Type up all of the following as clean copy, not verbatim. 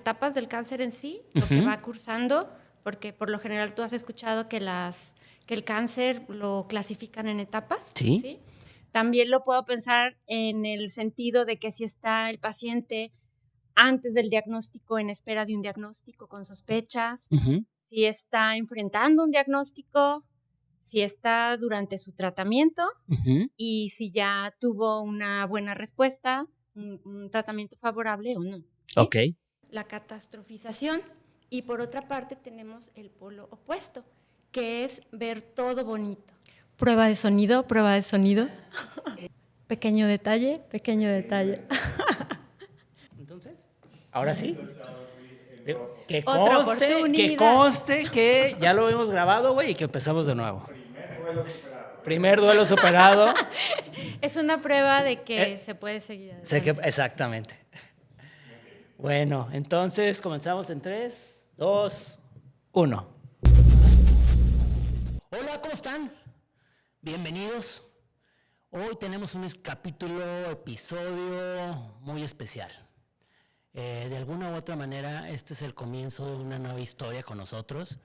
etapas del cáncer en sí, lo que va cursando, porque por lo general tú has escuchado que el cáncer lo clasifican en etapas. Sí. También lo puedo pensar en el sentido de que si está el paciente antes del diagnóstico, en espera de un diagnóstico, con sospechas, si está enfrentando un diagnóstico, si está durante su tratamiento y si ya tuvo una buena respuesta, un tratamiento favorable o no. ¿Sí? Ok. La catastrofización. Y por otra parte tenemos el polo opuesto, que es ver todo bonito. Prueba de sonido, prueba de sonido. Pequeño detalle, pequeño detalle. Entonces, ahora sí. Que Otra conste que ya lo hemos grabado, güey, y que empezamos de nuevo. Primer duelo superado. Es una prueba de que se puede seguir adelante. Exactamente. Bueno, entonces comenzamos en 3, 2, 1. Hola, ¿cómo están? Bienvenidos. Hoy tenemos un episodio muy especial. De alguna u otra manera, este es el comienzo de una nueva historia con nosotros.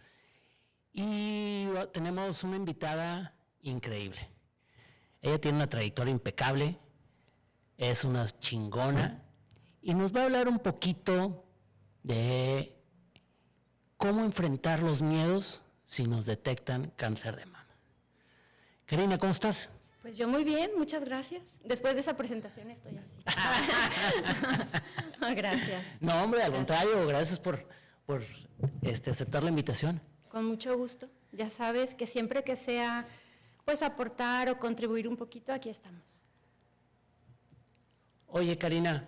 Y tenemos una invitada increíble. Ella tiene una trayectoria impecable, es una chingona y nos va a hablar un poquito de cómo enfrentar los miedos si nos detectan cáncer de mama. Karina, ¿cómo estás? Pues yo muy bien, muchas gracias. Después de esa presentación estoy así. Gracias. No, hombre, al contrario, gracias por aceptar la invitación. Con mucho gusto. Ya sabes que siempre que sea pues aportar o contribuir un poquito, aquí estamos. Oye, Karina,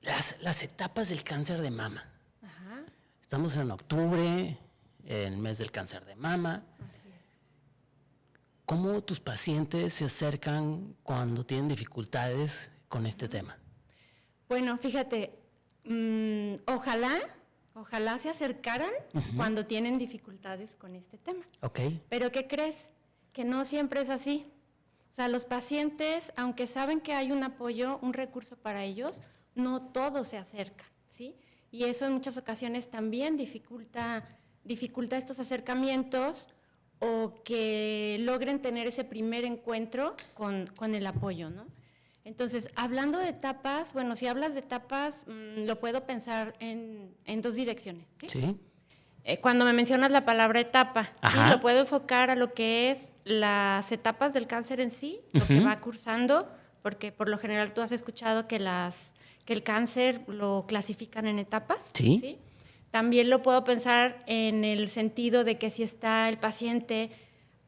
las etapas del cáncer de mama. Ajá. Estamos en octubre, el mes del cáncer de mama. Así es. ¿Cómo tus pacientes se acercan cuando tienen dificultades con este tema? Bueno, fíjate, ojalá se acercaran cuando tienen dificultades con este tema. Ok. Pero ¿qué crees? Que no siempre es así. O sea, los pacientes, aunque saben que hay un apoyo, un recurso para ellos, no todos se acercan, ¿sí? Y eso en muchas ocasiones también dificulta estos acercamientos o que logren tener ese primer encuentro con el apoyo, ¿no? Entonces, hablando de etapas, bueno, si hablas de etapas, lo puedo pensar en dos direcciones, ¿sí? Sí. Cuando me mencionas la palabra etapa, ¿sí? Lo puedo enfocar a lo que es las etapas del cáncer en sí, lo que va cursando, porque por lo general tú has escuchado que el cáncer lo clasifican en etapas. Sí. ¿Sí? También lo puedo pensar en el sentido de que si está el paciente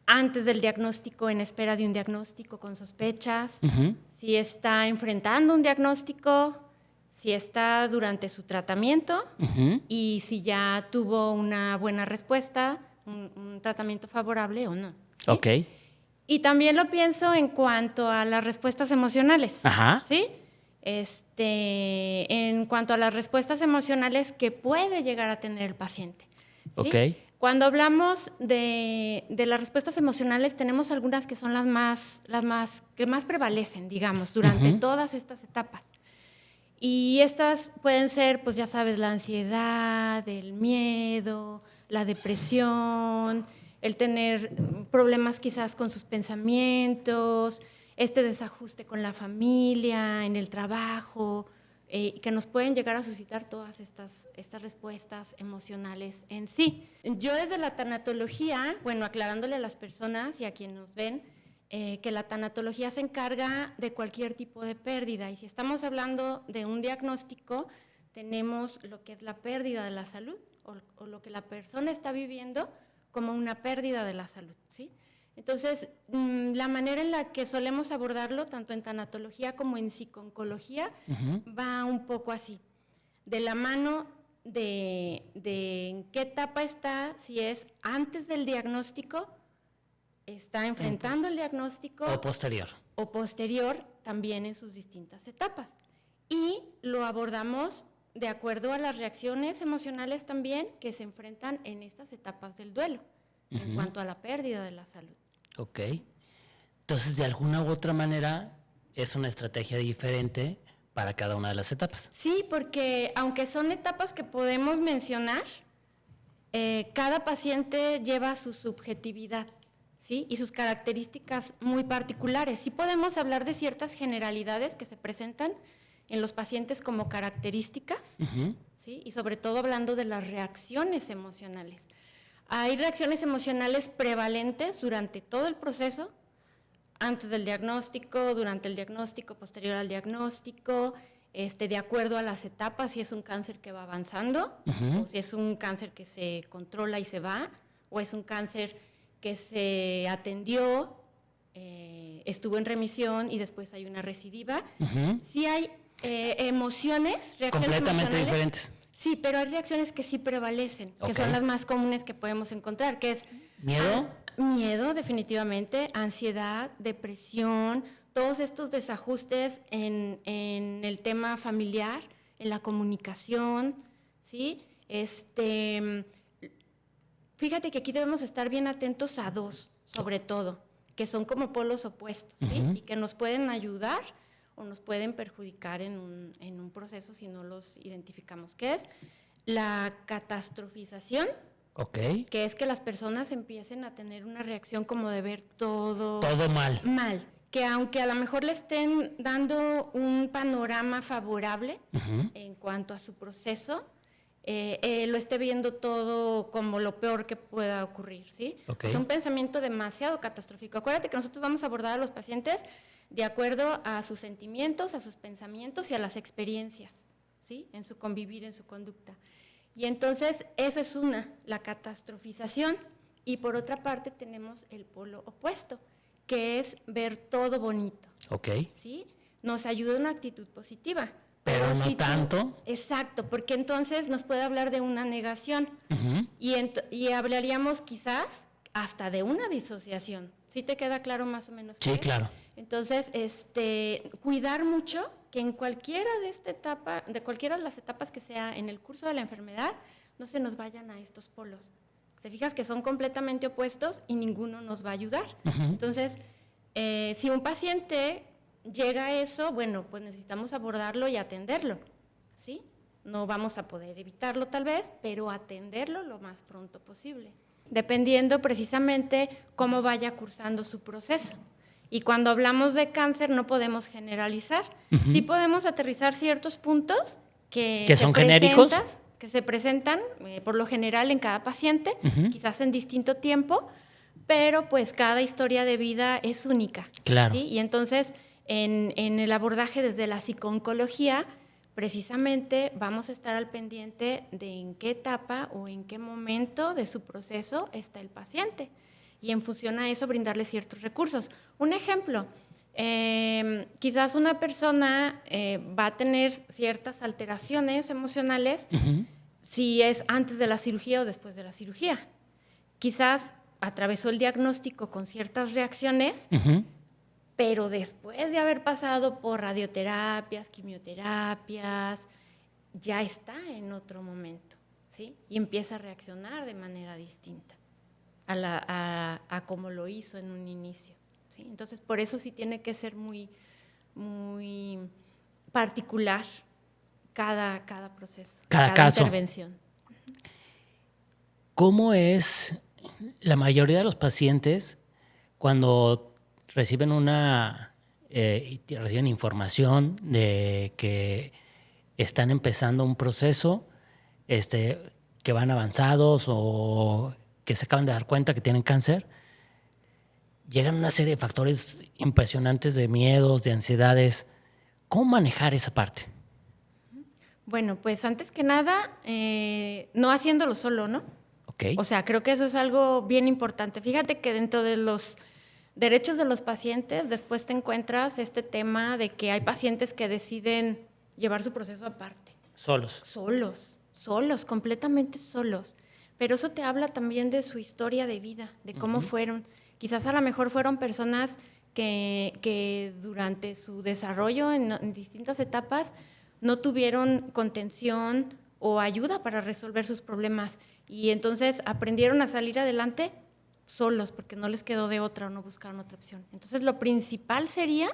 antes del diagnóstico, en espera de un diagnóstico, con sospechas, si está enfrentando un diagnóstico, si está durante su tratamiento y si ya tuvo una buena respuesta, un tratamiento favorable o no. ¿Sí? Ok. Y también lo pienso en cuanto a las respuestas emocionales. Ajá. ¿Sí? En cuanto a las respuestas emocionales que puede llegar a tener el paciente. ¿Sí? Ok. Cuando hablamos de las respuestas emocionales, tenemos algunas que son que más prevalecen, digamos, durante todas estas etapas. Y estas pueden ser, pues ya sabes, la ansiedad, el miedo, la depresión, el tener problemas quizás con sus pensamientos, este desajuste con la familia, en el trabajo, que nos pueden llegar a suscitar todas estas respuestas emocionales en sí. Yo desde la tanatología, bueno, aclarándole a las personas y a quienes nos ven, que la tanatología se encarga de cualquier tipo de pérdida. Y si estamos hablando de un diagnóstico, tenemos lo que es la pérdida de la salud o lo que la persona está viviendo como una pérdida de la salud, ¿sí? Entonces, la manera en la que solemos abordarlo, tanto en tanatología como en psico-oncología, va un poco así, de la mano de en qué etapa está, si es antes del diagnóstico, está enfrentando el diagnóstico. O posterior. O posterior, también en sus distintas etapas. Y lo abordamos de acuerdo a las reacciones emocionales también que se enfrentan en estas etapas del duelo, en cuanto a la pérdida de la salud. Ok. Entonces, de alguna u otra manera, es una estrategia diferente para cada una de las etapas. Sí, porque aunque son etapas que podemos mencionar, cada paciente lleva su subjetividad, ¿sí? Y sus características muy particulares. Sí podemos hablar de ciertas generalidades que se presentan en los pacientes como características, ¿sí? Y sobre todo hablando de las reacciones emocionales. Hay reacciones emocionales prevalentes durante todo el proceso, antes del diagnóstico, durante el diagnóstico, posterior al diagnóstico, de acuerdo a las etapas, si es un cáncer que va avanzando, o si es un cáncer que se controla y se va, o es un cáncer que se atendió, estuvo en remisión y después hay una recidiva. Sí hay emociones, reacciones completamente emocionales diferentes. Sí, pero hay reacciones que sí prevalecen, que son las más comunes que podemos encontrar, que es ¿miedo? Miedo, definitivamente, ansiedad, depresión, todos estos desajustes en el tema familiar, en la comunicación, ¿sí? Fíjate que aquí debemos estar bien atentos a dos, sobre todo, que son como polos opuestos, ¿sí? Y que nos pueden ayudar o nos pueden perjudicar en un proceso si no los identificamos, que es la catastrofización, que es que las personas empiecen a tener una reacción como de ver todo mal, que aunque a lo mejor le estén dando un panorama favorable en cuanto a su proceso, lo esté viendo todo como lo peor que pueda ocurrir, ¿sí? Es un pensamiento demasiado catastrófico. Acuérdate que nosotros vamos a abordar a los pacientes de acuerdo a sus sentimientos, a sus pensamientos y a las experiencias, ¿sí? En su convivir, en su conducta. Y entonces, eso es la catastrofización. Y por otra parte tenemos el polo opuesto, que es ver todo bonito. ¿Sí? Nos ayuda una actitud positiva. Pero no tanto. Exacto, porque entonces nos puede hablar de una negación. Y hablaríamos quizás hasta de una disociación. ¿Sí te queda claro más o menos? Sí, claro. Entonces, cuidar mucho que en cualquiera de cualquiera de las etapas que sea en el curso de la enfermedad, no se nos vayan a estos polos. Te fijas que son completamente opuestos y ninguno nos va a ayudar. Entonces, si un paciente llega a eso, bueno, pues necesitamos abordarlo y atenderlo, ¿sí? No vamos a poder evitarlo tal vez, pero atenderlo lo más pronto posible, dependiendo precisamente cómo vaya cursando su proceso. Y cuando hablamos de cáncer no podemos generalizar. Sí podemos aterrizar ciertos puntos que son genéricos, que se presentan por lo general en cada paciente, quizás en distinto tiempo, pero pues cada historia de vida es única. Claro. ¿Sí? Y entonces en el abordaje desde la psico-oncología, precisamente vamos a estar al pendiente de en qué etapa o en qué momento de su proceso está el paciente. Y en función a eso brindarle ciertos recursos. Un ejemplo, quizás una persona va a tener ciertas alteraciones emocionales si es antes de la cirugía o después de la cirugía. Quizás atravesó el diagnóstico con ciertas reacciones, pero después de haber pasado por radioterapias, quimioterapias, ya está en otro momento, ¿sí? Y empieza a reaccionar de manera distinta a como lo hizo en un inicio, ¿sí? Entonces, por eso sí tiene que ser muy, muy particular cada proceso, cada caso, intervención. ¿Cómo es la mayoría de los pacientes cuando reciben reciben información de que están empezando un proceso, que van avanzados o que se acaban de dar cuenta que tienen cáncer? Llegan una serie de factores impresionantes de miedos, de ansiedades. ¿Cómo manejar esa parte? Bueno, pues antes que nada, no haciéndolo solo, ¿no? O sea, creo que eso es algo bien importante. Fíjate que dentro de los derechos de los pacientes, después te encuentras este tema de que hay pacientes que deciden llevar su proceso aparte. Solos, completamente solos. Pero eso te habla también de su historia de vida, de cómo fueron. Quizás a lo mejor fueron personas que durante su desarrollo en distintas etapas no tuvieron contención o ayuda para resolver sus problemas y entonces aprendieron a salir adelante solos porque no les quedó de otra o no buscaron otra opción. Entonces lo principal sería,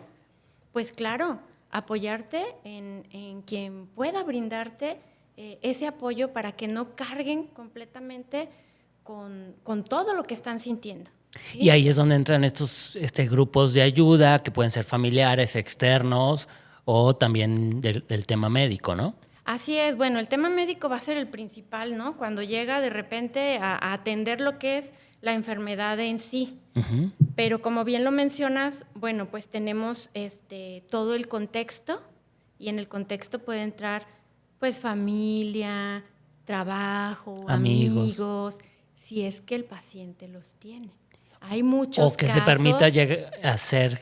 pues claro, apoyarte en quien pueda brindarte ese apoyo para que no carguen completamente con todo lo que están sintiendo. ¿Sí? Y ahí es donde entran estos grupos de ayuda que pueden ser familiares, externos o también del tema médico, ¿no? Así es. Bueno, el tema médico va a ser el principal, ¿no? Cuando llega de repente a atender lo que es la enfermedad en sí. Uh-huh. Pero como bien lo mencionas, bueno, pues tenemos todo el contexto y en el contexto puede entrar pues familia, trabajo, amigos, si es que el paciente los tiene. Hay muchos casos. O que se permita llegar a ser,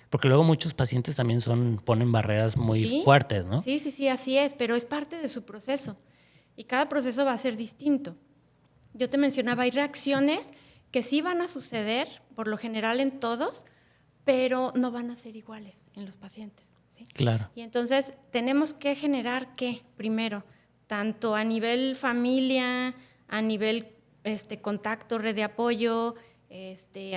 porque luego muchos pacientes también ponen barreras muy fuertes, ¿no? Sí, así es, pero es parte de su proceso y cada proceso va a ser distinto. Yo te mencionaba, hay reacciones que sí van a suceder, por lo general en todos, pero no van a ser iguales en los pacientes. ¿Sí? Claro. Y entonces tenemos que generar primero, tanto a nivel familia, a nivel contacto, red de apoyo,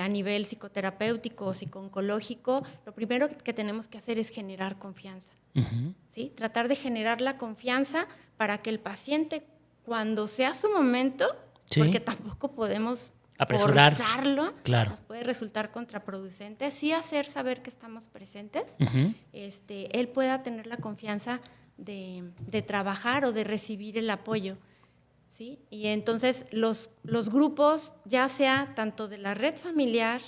a nivel psicoterapéutico o psico-oncológico, lo primero que tenemos que hacer es generar confianza. Uh-huh. ¿Sí? Tratar de generar la confianza para que el paciente, cuando sea su momento, ¿sí? Porque tampoco podemos forzarlo, claro. Nos puede resultar contraproducente, sí hacer saber que estamos presentes, uh-huh. Él pueda tener la confianza de trabajar o de recibir el apoyo. ¿Sí? Y entonces los grupos, ya sea tanto de la red familiar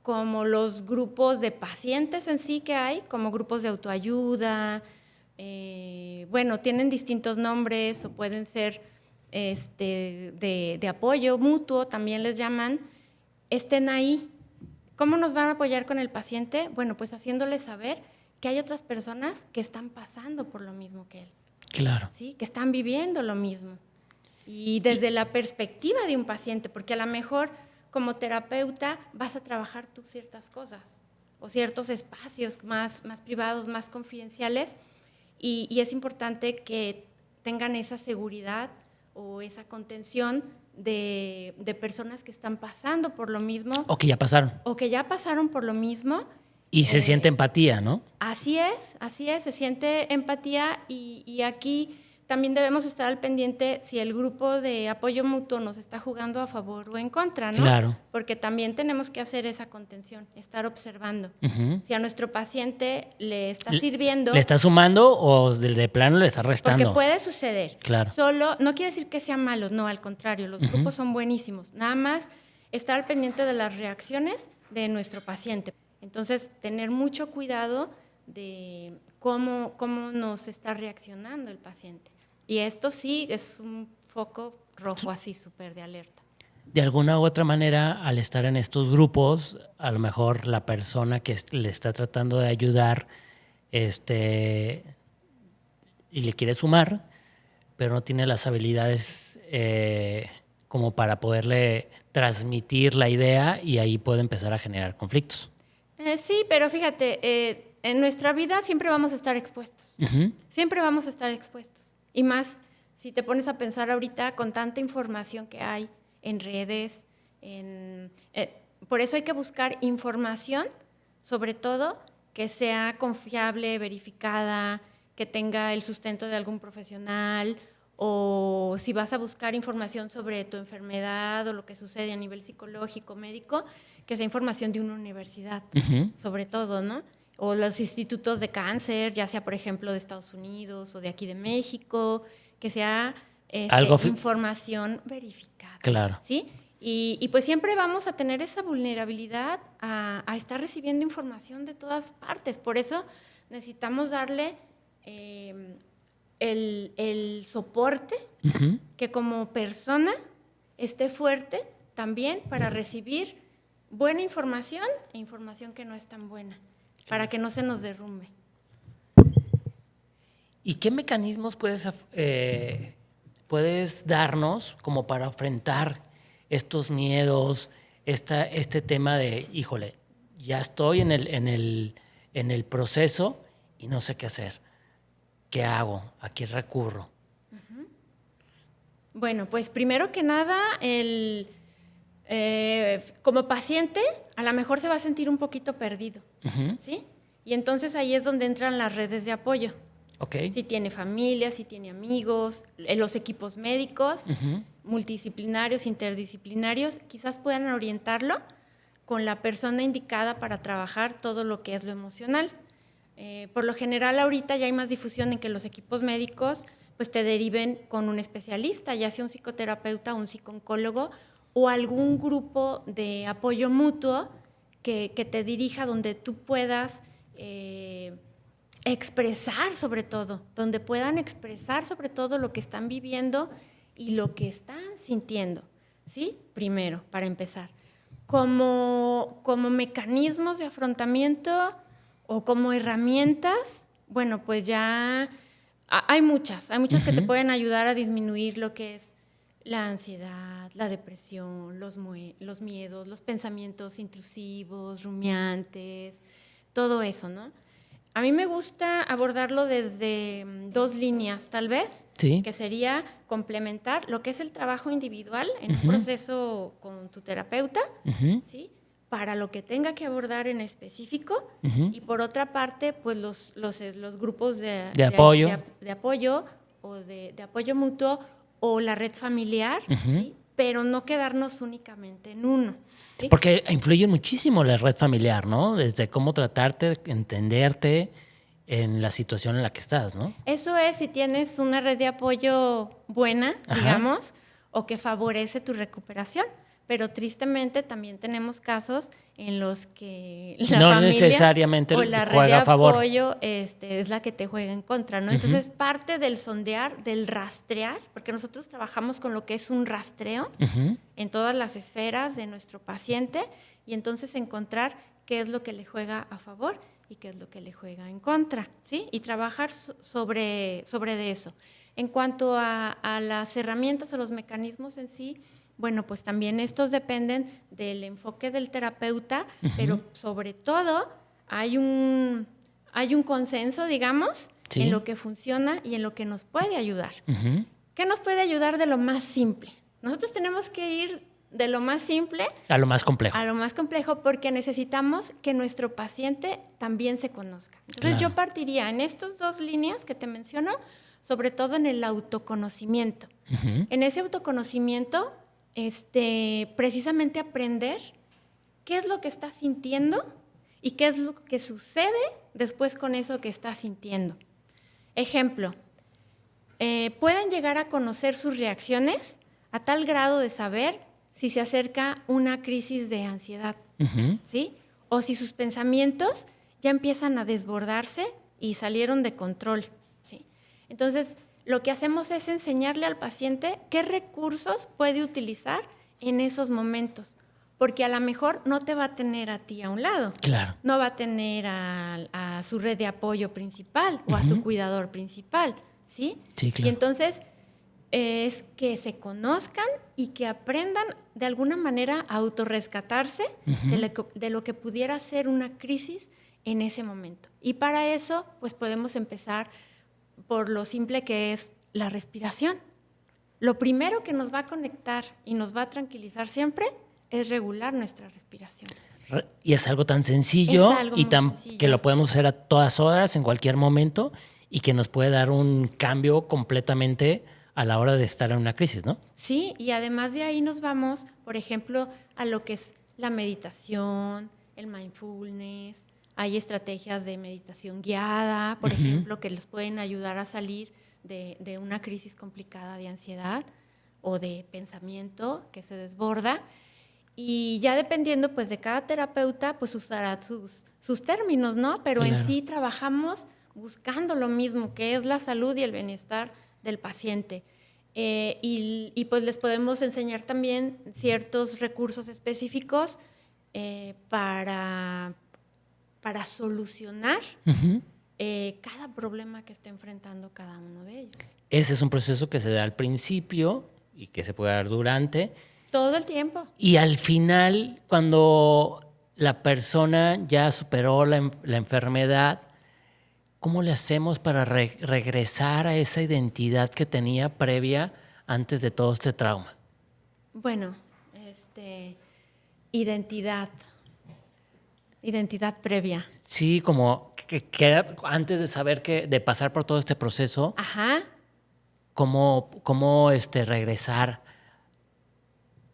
como los grupos de pacientes en sí que hay, como grupos de autoayuda, tienen distintos nombres o pueden ser de apoyo mutuo, también les llaman, estén ahí. ¿Cómo nos van a apoyar con el paciente? Bueno, pues haciéndole saber que hay otras personas que están pasando por lo mismo que él. Claro. ¿Sí? Que están viviendo lo mismo. Y desde la perspectiva de un paciente, porque a lo mejor como terapeuta vas a trabajar tú ciertas cosas o ciertos espacios más privados, más confidenciales, y es importante que tengan esa seguridad o esa contención de personas que están pasando por lo mismo. O que ya pasaron. O que ya pasaron por lo mismo. Y se siente empatía, ¿no? Así es, se siente empatía y aquí también debemos estar al pendiente si el grupo de apoyo mutuo nos está jugando a favor o en contra, ¿no? Claro. Porque también tenemos que hacer esa contención, estar observando. Uh-huh. Si a nuestro paciente le está sirviendo... ¿Le está sumando o de plano le está restando? Porque puede suceder. Claro. Solo, no quiere decir que sean malos, no, al contrario, los uh-huh. grupos son buenísimos. Nada más estar al pendiente de las reacciones de nuestro paciente. Entonces, tener mucho cuidado de cómo nos está reaccionando el paciente. Y esto sí es un foco rojo así, súper de alerta. De alguna u otra manera, al estar en estos grupos, a lo mejor la persona que le está tratando de ayudar y le quiere sumar, pero no tiene las habilidades como para poderle transmitir la idea y ahí puede empezar a generar conflictos. Sí, pero fíjate, en nuestra vida siempre vamos a estar expuestos. Uh-huh. Siempre vamos a estar expuestos. Y más, si te pones a pensar ahorita con tanta información que hay en redes, por eso hay que buscar información, sobre todo, que sea confiable, verificada, que tenga el sustento de algún profesional, o si vas a buscar información sobre tu enfermedad o lo que sucede a nivel psicológico, médico, que sea información de una universidad, uh-huh. sobre todo, ¿no? O los institutos de cáncer, ya sea, por ejemplo, de Estados Unidos o de aquí de México, que sea información verificada. Claro. ¿Sí? Y pues siempre vamos a tener esa vulnerabilidad a estar recibiendo información de todas partes. Por eso necesitamos darle el soporte, uh-huh. que como persona esté fuerte también para recibir buena información e información que no es tan buena, para que no se nos derrumbe. ¿Y qué mecanismos puedes darnos como para enfrentar estos miedos, este tema de, híjole, ya estoy en el proceso y no sé qué hacer? ¿Qué hago? ¿A qué recurro? Uh-huh. Bueno, pues primero que nada, como paciente, a lo mejor se va a sentir un poquito perdido, uh-huh. ¿sí? Y entonces ahí es donde entran las redes de apoyo. Okay. Si tiene familia, si tiene amigos, los equipos médicos, multidisciplinarios, interdisciplinarios, quizás puedan orientarlo con la persona indicada para trabajar todo lo que es lo emocional. Por lo general, ahorita ya hay más difusión en que los equipos médicos pues te deriven con un especialista, ya sea un psicoterapeuta, un psicooncólogo o algún grupo de apoyo mutuo que te dirija donde tú puedas expresar sobre todo, donde puedan expresar sobre todo lo que están viviendo y lo que están sintiendo, ¿sí? Primero, para empezar. Como mecanismos de afrontamiento o como herramientas, bueno, pues ya hay muchas que te pueden ayudar a disminuir lo que es la ansiedad, la depresión, los miedos, los pensamientos intrusivos, rumiantes, todo eso, ¿no? A mí me gusta abordarlo desde dos líneas, tal vez, sí, que sería complementar lo que es el trabajo individual en un proceso con tu terapeuta, ¿sí? Para lo que tenga que abordar en específico, y por otra parte, pues los grupos de apoyo o de apoyo mutuo o la red familiar, ¿sí? Pero no quedarnos únicamente en uno. ¿Sí? Porque influye muchísimo la red familiar, ¿no? Desde cómo tratarte, entenderte en la situación en la que estás, ¿no? Eso es si tienes una red de apoyo buena, digamos, o que favorece tu recuperación. Pero tristemente también tenemos casos en los que la no familia necesariamente o la red juega de a favor. apoyo es la que te juega en contra, ¿no? Entonces, parte del sondear, del rastrear, porque nosotros trabajamos con lo que es un rastreo en todas las esferas de nuestro paciente, y entonces encontrar qué es lo que le juega a favor y qué es lo que le juega en contra, ¿sí? Y trabajar sobre de eso. En cuanto a las herramientas o los mecanismos en sí, bueno, pues también estos dependen del enfoque del terapeuta, pero sobre todo hay un consenso, digamos, sí, en lo que funciona y en lo que nos puede ayudar. ¿Qué nos puede ayudar de lo más simple? Nosotros tenemos que ir de lo más simple a lo más complejo. A lo más complejo, porque necesitamos que nuestro paciente también se conozca. Entonces, yo partiría en estas dos líneas que te menciono, sobre todo en el autoconocimiento. En ese autoconocimiento, precisamente aprender qué es lo que estás sintiendo y qué es lo que sucede después con eso que estás sintiendo. Ejemplo, pueden llegar a conocer sus reacciones a tal grado de saber si se acerca una crisis de ansiedad, ¿sí? O si sus pensamientos ya empiezan a desbordarse y salieron de control, ¿sí? Entonces, lo que hacemos es enseñarle al paciente qué recursos puede utilizar en esos momentos, porque a lo mejor no te va a tener a ti a un lado. Claro. No va a tener a su red de apoyo principal o a su cuidador principal, ¿sí? Sí, claro. Y entonces es que se conozcan y que aprendan de alguna manera a autorrescatarse de lo que pudiera ser una crisis en ese momento. Y para eso, pues podemos empezar por lo simple que es la respiración. Lo primero que nos va a conectar y nos va a tranquilizar siempre es regular nuestra respiración. Y es algo tan sencillo y tan sencillo, que lo podemos hacer a todas horas, en cualquier momento, y que nos puede dar un cambio completamente a la hora de estar en una crisis, ¿no? Sí, y además de ahí nos vamos, por ejemplo, a lo que es la meditación, el mindfulness. Hay estrategias de meditación guiada, por ejemplo, que les pueden ayudar a salir de una crisis complicada de ansiedad o de pensamiento que se desborda. Y ya dependiendo pues de cada terapeuta, pues usará sus términos, ¿no? Pero claro. En sí trabajamos buscando lo mismo, que es la salud y el bienestar del paciente. Y pues les podemos enseñar también ciertos recursos específicos para solucionar cada problema que esté enfrentando cada uno de ellos. Ese es un proceso que se da al principio y que se puede dar durante. Todo el tiempo. Y al final, cuando la persona ya superó la enfermedad, ¿cómo le hacemos para regresar a esa identidad que tenía previa antes de todo este trauma? Bueno, identidad. Identidad previa. Sí, como que antes de saber de pasar por todo este proceso, Ajá. cómo regresar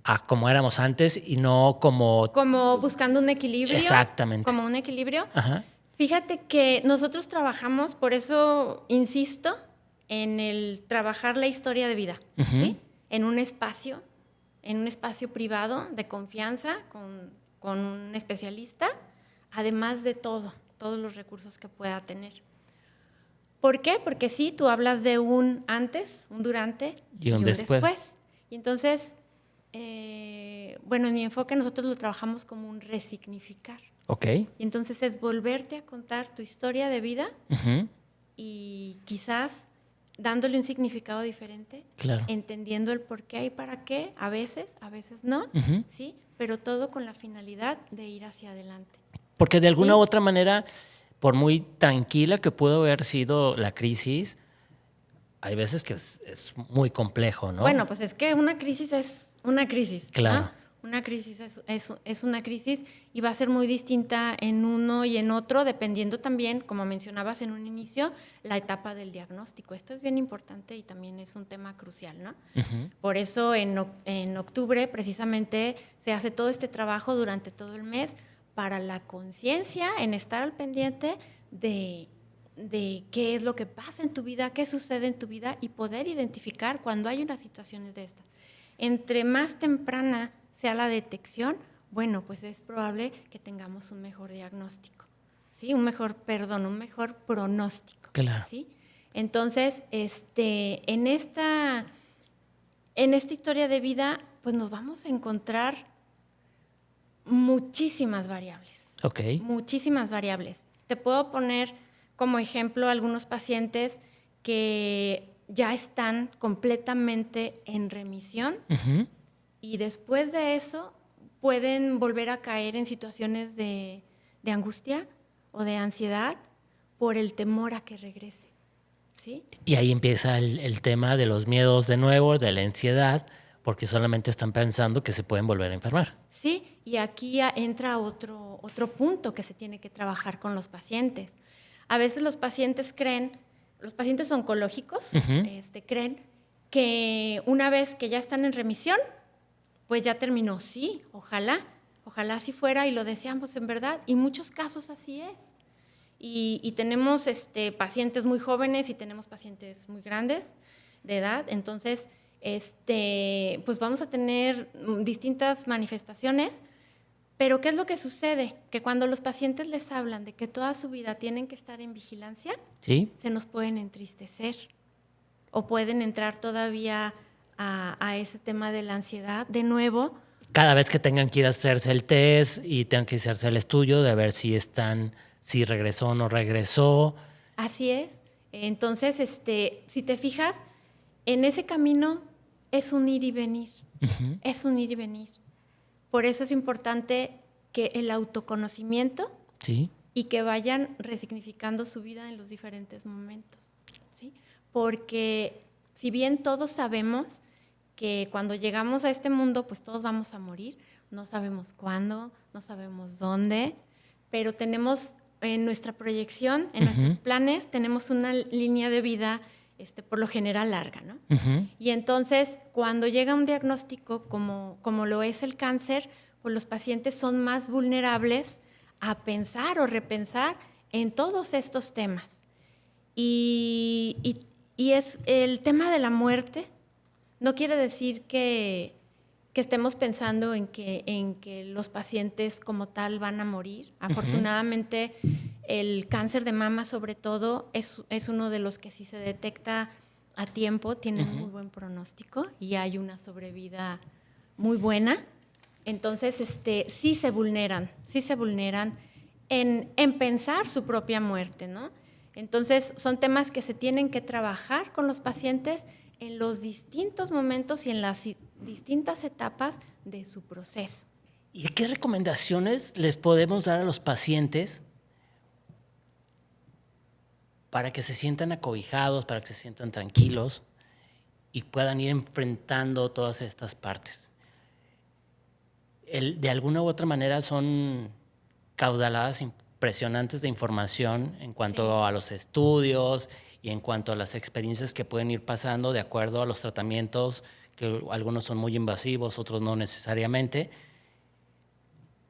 a como éramos antes y no como... Como buscando un equilibrio. Exactamente. Como un equilibrio. Ajá. Fíjate que nosotros trabajamos, por eso insisto, en el trabajar la historia de vida, ¿sí? En un espacio privado de confianza con un especialista, además de todos los recursos que pueda tener. ¿Por qué? Porque sí, tú hablas de un antes, un durante y un después. Y entonces, bueno, en mi enfoque nosotros lo trabajamos como un resignificar. Ok. Y entonces es volverte a contar tu historia de vida y quizás dándole un significado diferente, claro. entendiendo el por qué y para qué, a veces no, ¿sí? Pero todo con la finalidad de ir hacia adelante. Porque de alguna u otra manera, por muy tranquila que pudo haber sido la crisis, hay veces que es muy complejo, ¿no? Bueno, pues es que una crisis es una crisis, claro. ¿no? Una crisis es una crisis y va a ser muy distinta en uno y en otro, dependiendo también, como mencionabas en un inicio, la etapa del diagnóstico. Esto es bien importante y también es un tema crucial, ¿no? Por eso en octubre precisamente se hace todo este trabajo durante todo el mes para la conciencia, en estar al pendiente de qué es lo que pasa en tu vida, qué sucede en tu vida y poder identificar cuando hay unas situaciones de estas. Entre más temprana sea la detección, bueno, pues es probable que tengamos un mejor diagnóstico, ¿sí? Un mejor pronóstico. Claro. ¿Sí? Entonces, en esta historia de vida, pues nos vamos a encontrar muchísimas variables. Ok. Muchísimas variables. Te puedo poner como ejemplo algunos pacientes que ya están completamente en remisión y después de eso pueden volver a caer en situaciones de angustia o de ansiedad por el temor a que regrese. ¿Sí? Y ahí empieza el tema de los miedos de nuevo, de la ansiedad, porque solamente están pensando que se pueden volver a enfermar. Sí, y aquí entra otro punto que se tiene que trabajar con los pacientes. A veces los pacientes oncológicos, creen que una vez que ya están en remisión, pues ya terminó. Sí, ojalá así fuera y lo deseamos en verdad. Y en muchos casos así es. Y tenemos pacientes muy jóvenes y tenemos pacientes muy grandes de edad. Entonces, pues vamos a tener distintas manifestaciones. Pero ¿qué es lo que sucede? Que cuando los pacientes les hablan de que toda su vida tienen que estar en vigilancia, ¿sí? Se nos pueden entristecer o pueden entrar todavía a ese tema de la ansiedad de nuevo. Cada vez que tengan que ir a hacerse el test y tengan que hacerse el estudio de ver si regresó o no regresó. Así es. Entonces, si te fijas, en ese camino es un ir y venir. Es un ir y venir. Por eso es importante que el autoconocimiento ¿sí? Y que vayan resignificando su vida en los diferentes momentos, ¿sí? Porque si bien todos sabemos que cuando llegamos a este mundo, pues todos vamos a morir, no sabemos cuándo, no sabemos dónde, pero tenemos en nuestra proyección, en nuestros planes, tenemos una línea de vida por lo general larga, ¿no? Y entonces, cuando llega un diagnóstico como lo es el cáncer, pues los pacientes son más vulnerables a pensar o repensar en todos estos temas. Y es el tema de la muerte, no quiere decir que estemos pensando en que los pacientes como tal van a morir. Afortunadamente, el cáncer de mama, sobre todo, es uno de los que si se detecta a tiempo, tiene un muy buen pronóstico y hay una sobrevida muy buena. Entonces, sí se vulneran en pensar su propia muerte, ¿no? Entonces, son temas que se tienen que trabajar con los pacientes en los distintos momentos y en las distintas etapas de su proceso. ¿Y qué recomendaciones les podemos dar a los pacientes para que se sientan acobijados, para que se sientan tranquilos y puedan ir enfrentando todas estas partes? De alguna u otra manera son caudaladas impresionantes de información en cuanto a los estudios y en cuanto a las experiencias que pueden ir pasando de acuerdo a los tratamientos, que algunos son muy invasivos, otros no necesariamente.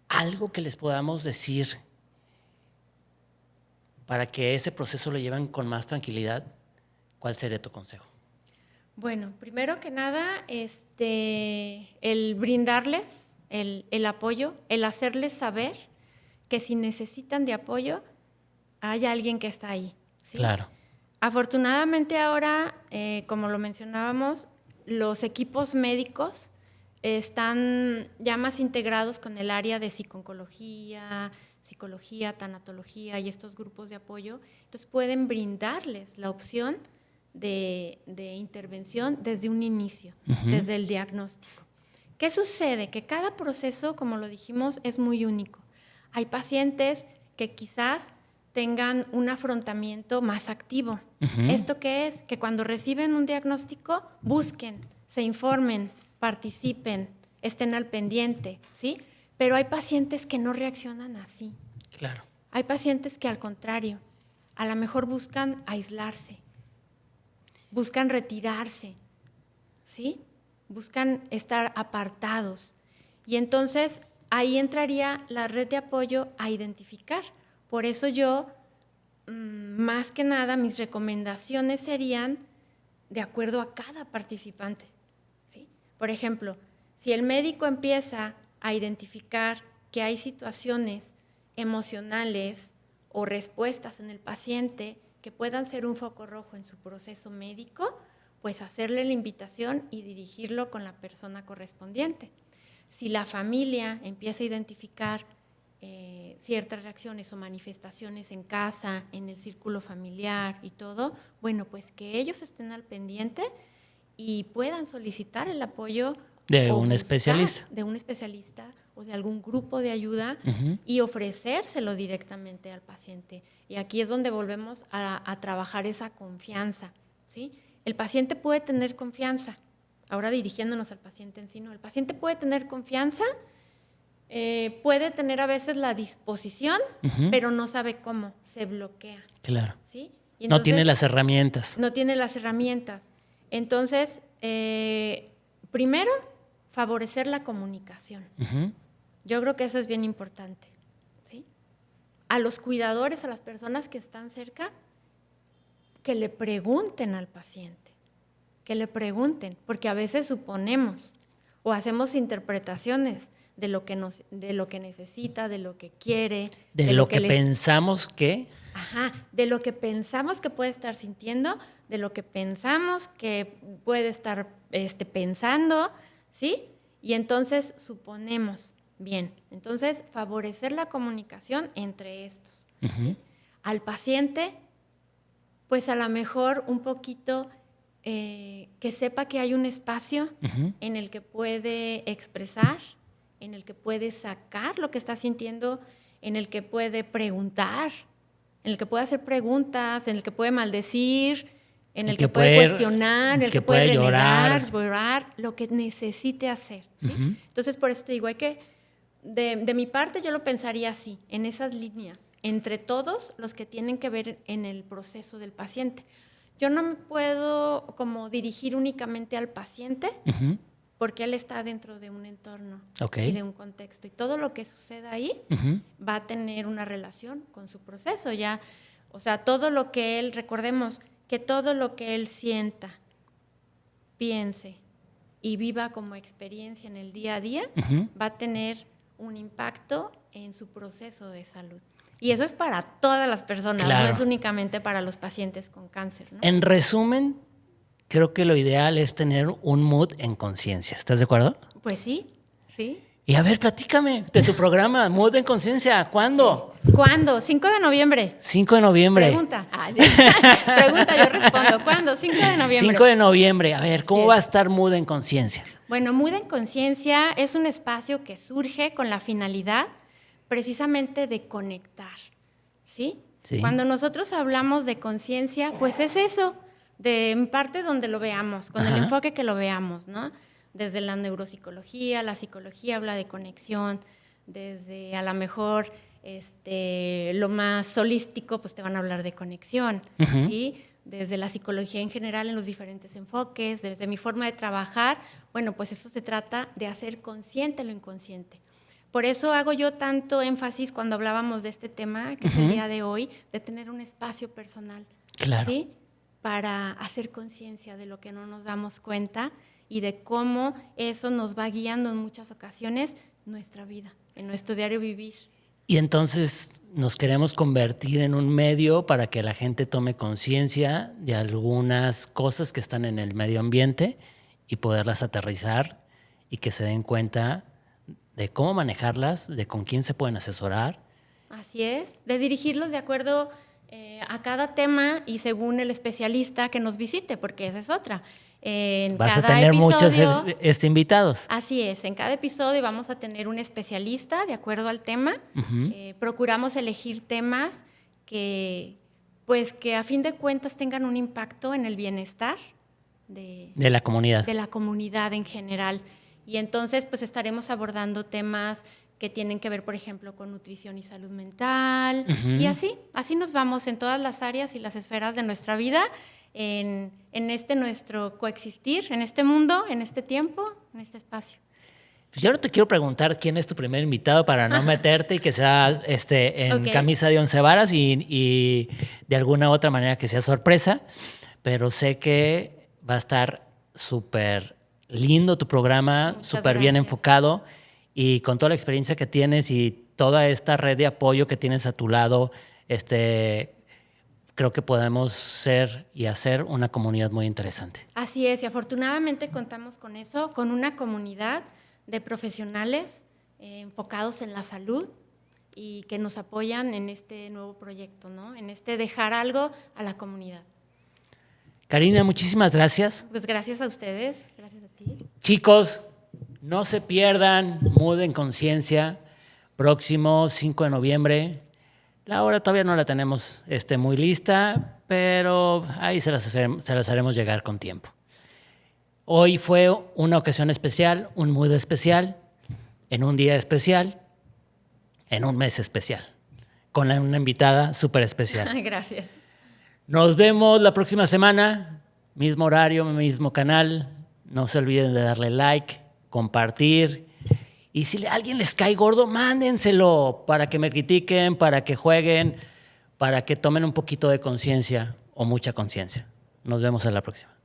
Algo que les podamos decir para que ese proceso lo lleven con más tranquilidad, ¿cuál sería tu consejo? Bueno, primero que nada, el brindarles el apoyo, el hacerles saber que si necesitan de apoyo, hay alguien que está ahí, ¿sí? Claro. Afortunadamente ahora, como lo mencionábamos, los equipos médicos están ya más integrados con el área de psicología, tanatología y estos grupos de apoyo. Entonces pueden brindarles la opción de intervención desde un inicio, desde el diagnóstico. ¿Qué sucede? Que cada proceso, como lo dijimos, es muy único. Hay pacientes que quizás tengan un afrontamiento más activo. ¿Esto qué es? Que cuando reciben un diagnóstico, busquen, se informen, participen, estén al pendiente, ¿sí? Pero hay pacientes que no reaccionan así. Claro. Hay pacientes que al contrario, a lo mejor buscan aislarse, buscan retirarse, ¿sí? Buscan estar apartados. Y entonces ahí entraría la red de apoyo a identificar. Por eso yo, más que nada, mis recomendaciones serían de acuerdo a cada participante, ¿sí? Por ejemplo, si el médico empieza a identificar que hay situaciones emocionales o respuestas en el paciente que puedan ser un foco rojo en su proceso médico, pues hacerle la invitación y dirigirlo con la persona correspondiente. Si la familia empieza a identificar ciertas reacciones o manifestaciones en casa, en el círculo familiar y todo, bueno, pues que ellos estén al pendiente y puedan solicitar el apoyo de un especialista. De un especialista o de algún grupo de ayuda y ofrecérselo directamente al paciente. Y aquí es donde volvemos a trabajar esa confianza, ¿sí? El paciente puede tener confianza, ahora dirigiéndonos al paciente en sí, ¿no? El paciente puede tener confianza, puede tener a veces la disposición, pero no sabe cómo, se bloquea. Claro. ¿Sí? Y entonces, no tiene las herramientas. No tiene las herramientas. Entonces, primero, favorecer la comunicación. Yo creo que eso es bien importante, ¿sí? A los cuidadores, a las personas que están cerca, que le pregunten al paciente, que le pregunten, porque a veces suponemos o hacemos interpretaciones de lo que necesita, de lo que quiere. De lo que pensamos que... Ajá, de lo que pensamos que puede estar sintiendo, de lo que pensamos que puede estar pensando, ¿sí? Y entonces suponemos, bien, entonces favorecer la comunicación entre estos, ¿sí? Al paciente, pues a lo mejor un poquito que sepa que hay un espacio en el que puede expresar, en el que puede sacar lo que está sintiendo, en el que puede preguntar, en el que puede hacer preguntas, en el que puede maldecir, en el que puede cuestionar, en el que puede renegar, llorar, lo que necesite hacer, ¿sí? Entonces, por eso te digo, hay que, de mi parte, yo lo pensaría así, en esas líneas, entre todos los que tienen que ver en el proceso del paciente. Yo no me puedo como dirigir únicamente al paciente, porque él está dentro de un entorno y de un contexto. Y todo lo que suceda ahí va a tener una relación con su proceso. Ya, o sea, todo lo que él, recordemos que todo lo que él sienta, piense y viva como experiencia en el día a día, va a tener un impacto en su proceso de salud. Y eso es para todas las personas, no es únicamente para los pacientes con cáncer, ¿no? En resumen, creo que lo ideal es tener un mood en conciencia. ¿Estás de acuerdo? Pues sí, sí. Y a ver, platícame de tu programa, Mood en Conciencia. ¿Cuándo? ¿Cuándo? 5 de noviembre. 5 de noviembre. Pregunta. Sí. Pregunta, yo respondo. ¿Cuándo? 5 de noviembre. 5 de noviembre. A ver, ¿cómo va a estar Mood en Conciencia? Bueno, Mood en Conciencia es un espacio que surge con la finalidad precisamente de conectar, ¿sí? Sí. Cuando nosotros hablamos de conciencia, pues es eso, de parte donde lo veamos, con el enfoque que lo veamos, ¿no? Desde la neuropsicología, la psicología habla de conexión, desde a lo mejor lo más holístico, pues te van a hablar de conexión, ¿sí? Desde la psicología en general en los diferentes enfoques, desde mi forma de trabajar, bueno, pues eso se trata de hacer consciente lo inconsciente. Por eso hago yo tanto énfasis cuando hablábamos de este tema, que es el día de hoy, de tener un espacio personal, claro, ¿sí? Para hacer conciencia de lo que no nos damos cuenta y de cómo eso nos va guiando en muchas ocasiones nuestra vida, en nuestro diario vivir. Y entonces nos queremos convertir en un medio para que la gente tome conciencia de algunas cosas que están en el medio ambiente y poderlas aterrizar y que se den cuenta de cómo manejarlas, de con quién se pueden asesorar. Así es, de dirigirlos de acuerdo a cada tema y según el especialista que nos visite, porque esa es otra. Vas a tener muchos invitados. Así es, en cada episodio vamos a tener un especialista de acuerdo al tema. Procuramos elegir temas que a fin de cuentas tengan un impacto en el bienestar de la comunidad. De la comunidad en general. Y entonces pues estaremos abordando temas que tienen que ver, por ejemplo, con nutrición y salud mental. Y así nos vamos en todas las áreas y las esferas de nuestra vida, en nuestro coexistir, en este mundo, en este tiempo, en este espacio. Pues yo no te quiero preguntar quién es tu primer invitado para no meterte y que sea en camisa de 11 varas y de alguna otra manera que sea sorpresa, pero sé que va a estar súper lindo tu programa, súper bien enfocado y con toda la experiencia que tienes y toda esta red de apoyo que tienes a tu lado, creo que podemos ser y hacer una comunidad muy interesante. Así es, y afortunadamente contamos con eso, con una comunidad de profesionales enfocados en la salud y que nos apoyan en este nuevo proyecto, ¿no? En dejar algo a la comunidad. Karina, muchísimas gracias. Pues gracias a ustedes, gracias a ti. Chicos, no se pierdan Mood en Conciencia, próximo 5 de noviembre. La hora todavía no la tenemos muy lista, pero ahí se las haremos llegar con tiempo. Hoy fue una ocasión especial, un mood especial, en un día especial, en un mes especial, con una invitada súper especial. Gracias. Nos vemos la próxima semana, mismo horario, mismo canal. No se olviden de darle like, compartir. Y si a alguien les cae gordo, mándenselo para que me critiquen, para que jueguen, para que tomen un poquito de conciencia o mucha conciencia. Nos vemos en la próxima.